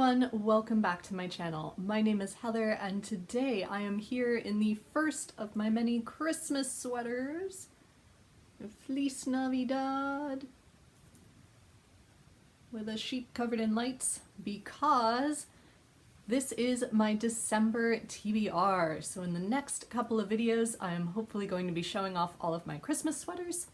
everyone, welcome back to my channel. My name is Heather and today I am here in the first of my many Christmas sweaters. Feliz Navidad! With a sheep covered in lights because this is my December TBR. So in the next couple of videos I am hopefully going to be showing off all of my Christmas sweaters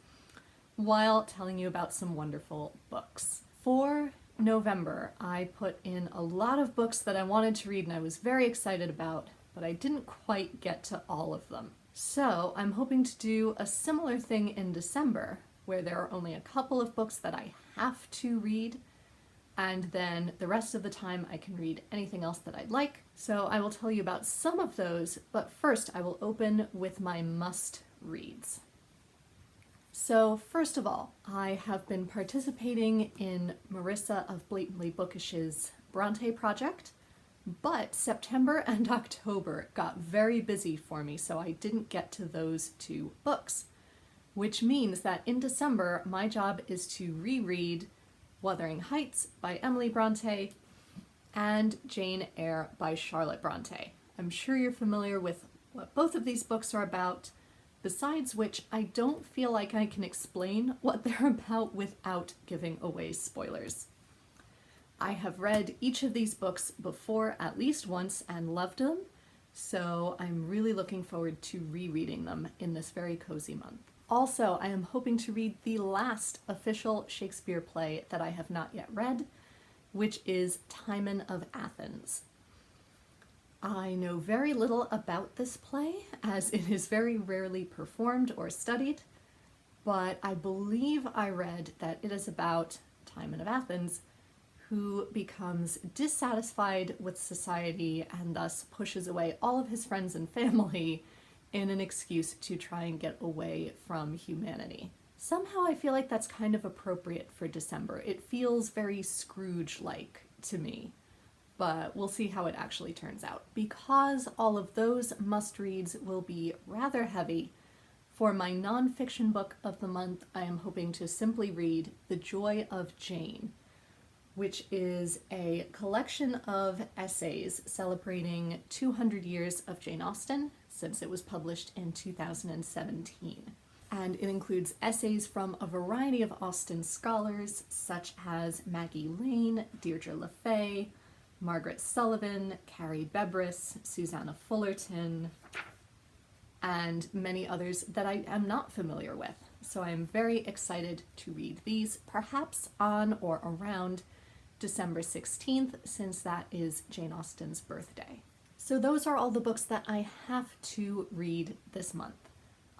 while telling you about some wonderful books. For November, I put in a lot of books that I wanted to read and I was very excited about, but I didn't quite get to all of them. So I'm hoping to do a similar thing in December, where there are only a couple of books that I have to read, and then the rest of the time I can read anything else that I'd like. So I will tell you about some of those, but first I will open with my must-reads. So first of all, I have been participating in Marissa of Blatantly Bookish's Bronte project, but September and October got very busy for me, so I didn't get to those two books, which means that in December my job is to reread Wuthering Heights by Emily Bronte and Jane Eyre by Charlotte Bronte. I'm sure you're familiar with what both of these books are about, besides which I don't feel like I can explain what they're about without giving away spoilers. I have read each of these books before at least once and loved them, so I'm really looking forward to rereading them in this very cozy month. Also, I am hoping to read the last official Shakespeare play that I have not yet read, which is Timon of Athens. I know very little about this play, as it is very rarely performed or studied, but I believe I read that it is about Timon of Athens, who becomes dissatisfied with society and thus pushes away all of his friends and family in an excuse to try and get away from humanity. Somehow I feel like that's kind of appropriate for December. It feels very Scrooge-like to me. But we'll see how it actually turns out. Because all of those must-reads will be rather heavy, for my nonfiction book of the month, I am hoping to simply read The Joy of Jane, which is a collection of essays celebrating 200 years of Jane Austen, since it was published in 2017. And it includes essays from a variety of Austen scholars, such as Maggie Lane, Deirdre LaFay, Margaret Sullivan, Carrie Bebris, Susanna Fullerton, and many others that I am not familiar with. So I am very excited to read these, perhaps on or around December 16th, since that is Jane Austen's birthday. So those are all the books that I have to read this month.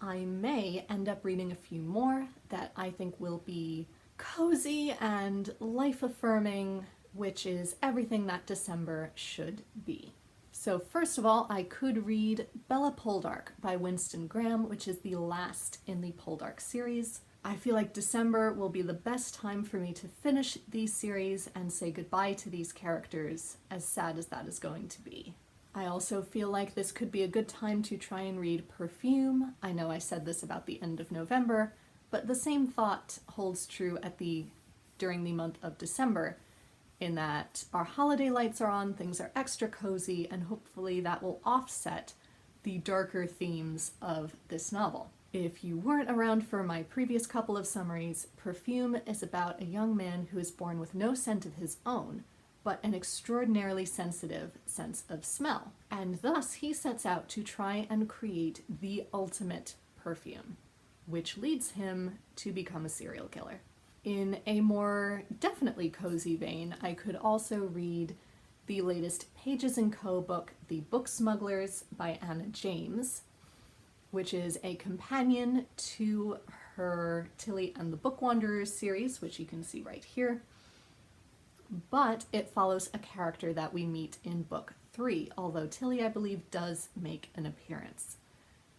I may end up reading a few more that I think will be cozy and life-affirming, which is everything that December should be. So first of all, I could read Bella Poldark by Winston Graham, which is the last in the Poldark series. I feel like December will be the best time for me to finish these series and say goodbye to these characters, as sad as that is going to be. I also feel like this could be a good time to try and read Perfume. I know I said this about the end of November, but the same thought holds true during the month of December, in that our holiday lights are on, things are extra cozy, and hopefully that will offset the darker themes of this novel. If you weren't around for my previous couple of summaries, Perfume is about a young man who is born with no scent of his own, but an extraordinarily sensitive sense of smell, and thus he sets out to try and create the ultimate perfume, which leads him to become a serial killer. In a more definitely cozy vein, I could also read the latest Pages & Co. book, The Book Smugglers by Anna James, which is a companion to her Tilly and the Book Wanderers series, which you can see right here. But it follows a character that we meet in book 3, although Tilly, I believe, does make an appearance.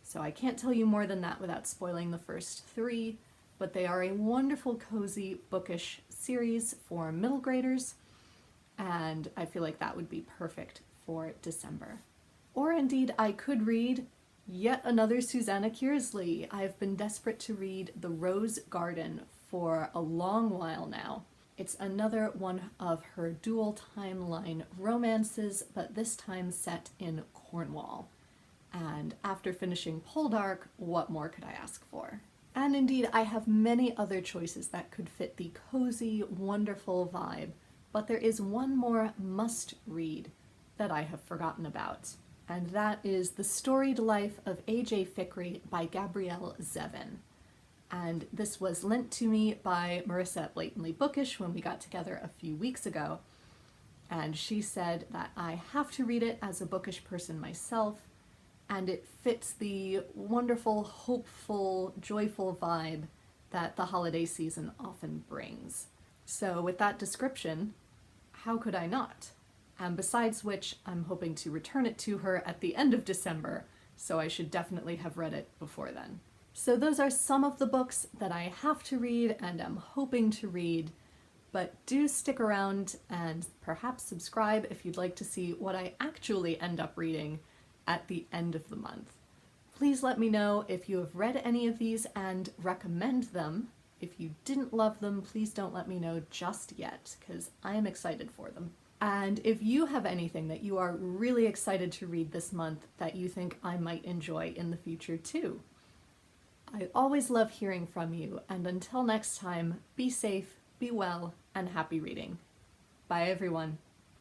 So I can't tell you more than that without spoiling the first 3, but they are a wonderful, cozy, bookish series for middle graders, and I feel like that would be perfect for December. Or indeed, I could read yet another Susanna Kearsley. I've been desperate to read The Rose Garden for a long while now, It's another one of her dual timeline romances, but this time set in Cornwall. And after finishing Poldark, what more could I ask for? And indeed, I have many other choices that could fit the cozy, wonderful vibe, but there is one more must-read that I have forgotten about, and that is The Storied Life of A.J. Fikry by Gabrielle Zevin. And this was lent to me by Marissa at Blatantly Bookish when we got together a few weeks ago, and she said that I have to read it as a bookish person myself, and it fits the wonderful, hopeful, joyful vibe that the holiday season often brings. So with that description, how could I not? And besides which, I'm hoping to return it to her at the end of December, so I should definitely have read it before then. So those are some of the books that I have to read and am hoping to read, but do stick around and perhaps subscribe if you'd like to see what I actually end up reading at the end of the month. Please let me know if you have read any of these and recommend them. If you didn't love them, please don't let me know just yet, because I am excited for them. And if you have anything that you are really excited to read this month that you think I might enjoy in the future too. I always love hearing from you, and until next time, be safe, be well, and happy reading. Bye everyone.